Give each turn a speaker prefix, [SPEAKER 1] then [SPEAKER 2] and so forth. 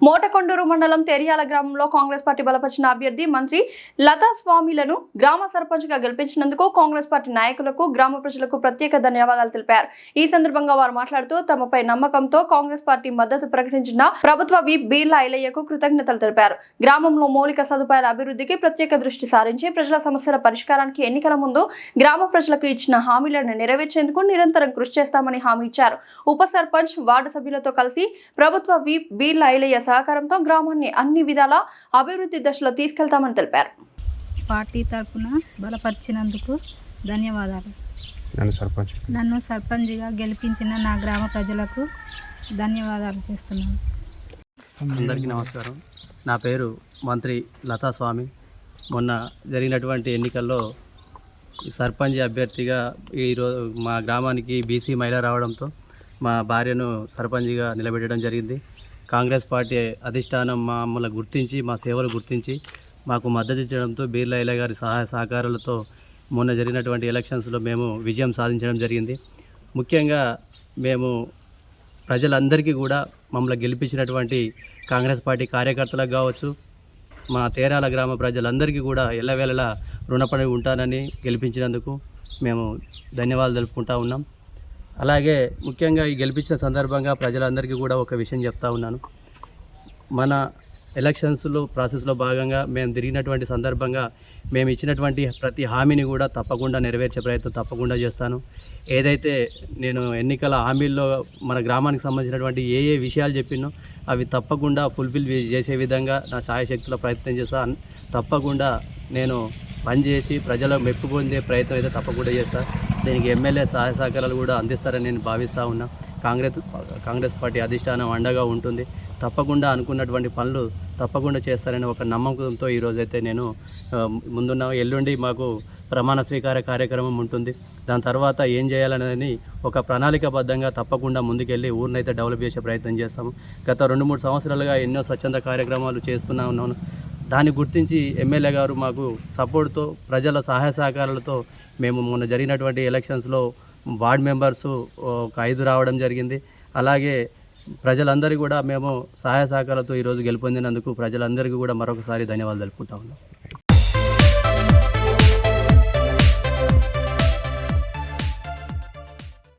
[SPEAKER 1] మోటకొండూరు మండలం తెరియాల గ్రామంలో కాంగ్రెస్ పార్టీ బలపరిచిన అభ్యర్థి మంత్రి లతా స్వామిలను గ్రామ సర్పంచ్గా గెలిపించినందుకు కాంగ్రెస్ పార్టీ నాయకులకు గ్రామ ప్రజలకు ప్రత్యేక ధన్యవాదాలు తెలిపారు. ఈ సందర్భంగా వారు మాట్లాడుతూ తమపై నమ్మకంతో కాంగ్రెస్ పార్టీ మద్దతు ప్రకటించిన ప్రభుత్వ విప్ బీర్లా ఐలయ్యకు కృతజ్ఞతలు తెలిపారు. గ్రామంలో మౌలిక సదుపాయాల అభివృద్ధికి ప్రత్యేక దృష్టి సారించి ప్రజల సమస్యల పరిష్కారానికి ఎన్నికల ముందు గ్రామ ప్రజలకు ఇచ్చిన హామీలను నెరవేర్చేందుకు నిరంతరం కృషి చేస్తామని హామీ ఇచ్చారు. ఉప సర్పంచ్ వార్డు సభ్యులతో కలిసి ప్రభుత్వ విప్ బీర్లా ఐలయ్య సహకారంతో గ్రామాన్ని అన్ని విధాల అభివృద్ధి దశలో తీసుకెళ్తామని తెలిపారు.
[SPEAKER 2] పార్టీ తరఫున బలపరిచినందుకు ధన్యవాదాలు. నన్ను సర్పంచ్గా గెలిపించిన నా గ్రామ ప్రజలకు ధన్యవాదాలు చేస్తున్నాను.
[SPEAKER 3] అందరికీ నమస్కారం. నా పేరు మంత్రి లతా స్వామి. మొన్న జరిగినటువంటి ఎన్నికల్లో సర్పంచ్ అభ్యర్థిగా ఈరోజు మా గ్రామానికి బీసీ మహిళ రావడంతో మా భార్యను సర్పంచ్గా నిలబెట్టడం జరిగింది. కాంగ్రెస్ పార్టీ అధిష్టానం మమ్మల్ని గుర్తించి మా సేవలు గుర్తించి మాకు మద్దతు ఇచ్చడంతో బీర్లా ఐలయ్య గారి సహాయ సహకారాలతో మొన్న జరిగినటువంటి ఎలక్షన్స్లో మేము విజయం సాధించడం జరిగింది. ముఖ్యంగా మేము ప్రజలందరికీ కూడా మమ్మల్ని గెలిపించినటువంటి కాంగ్రెస్ పార్టీ కార్యకర్తలకు కావచ్చు, మా తేరాల గ్రామ ప్రజలందరికీ కూడా ఎల్లవేళలా రుణపడి ఉంటానని గెలిపించినందుకు మేము ధన్యవాదాలు తెలుపుకుంటా ఉన్నాం. అలాగే ముఖ్యంగా ఈ గెలిపించిన సందర్భంగా ప్రజలందరికీ కూడా ఒక విషయం చెప్తా ఉన్నాను. మన ఎలక్షన్స్లో ప్రాసెస్లో భాగంగా మేము తిరిగినటువంటి సందర్భంగా మేము ఇచ్చినటువంటి ప్రతి హామీని కూడా తప్పకుండా నెరవేర్చే ప్రయత్నం తప్పకుండా చేస్తాను. ఏదైతే నేను ఎన్నికల హామీల్లో మన గ్రామానికి సంబంధించినటువంటి ఏ విషయాలు చెప్పినో అవి తప్పకుండా ఫుల్ఫిల్ చేసే విధంగా నా శాయశక్తుల ప్రయత్నం చేస్తాను. తప్పకుండా నేను పనిచేసి ప్రజల మెప్పు పొందే ప్రయత్నం అయితే తప్పకుండా చేస్తాను. దీనికి ఎమ్మెల్యే సహాయ సహకారాలు కూడా అందిస్తారని నేను భావిస్తూ ఉన్నా. కాంగ్రెస్ పార్టీ అధిష్టానం అండగా ఉంటుంది. తప్పకుండా అనుకున్నటువంటి పనులు తప్పకుండా చేస్తారని ఒక నమ్మకంతో ఈరోజైతే నేను ముందున్న ఎల్లుండి మాకు ప్రమాణ స్వీకార కార్యక్రమం ఉంటుంది. దాని తర్వాత ఏం చేయాలనేది ఒక ప్రణాళికాబద్ధంగా తప్పకుండా ముందుకెళ్ళి ఊరినైతే డెవలప్ చేసే ప్రయత్నం చేస్తాము. గత 2-3 సంవత్సరాలుగా ఎన్నో స్వచ్ఛంద కార్యక్రమాలు చేస్తూనే ఉన్నాను. దాన్ని గుర్తించి ఎమ్మెల్యే గారు మాకు సపోర్ట్తో ప్రజల సహాయ సహకారాలతో మేము మొన్న జరిగినటువంటి ఎలక్షన్స్లో వార్డ్ మెంబర్సు ఒక 5 రావడం జరిగింది. అలాగే ప్రజలందరికీ కూడా మేము సహాయ సహకారాలతో ఈరోజు గెలుపొందినందుకు ప్రజలందరికీ కూడా మరొకసారి ధన్యవాదాలు తెలుపుకుంటా ఉన్నాం.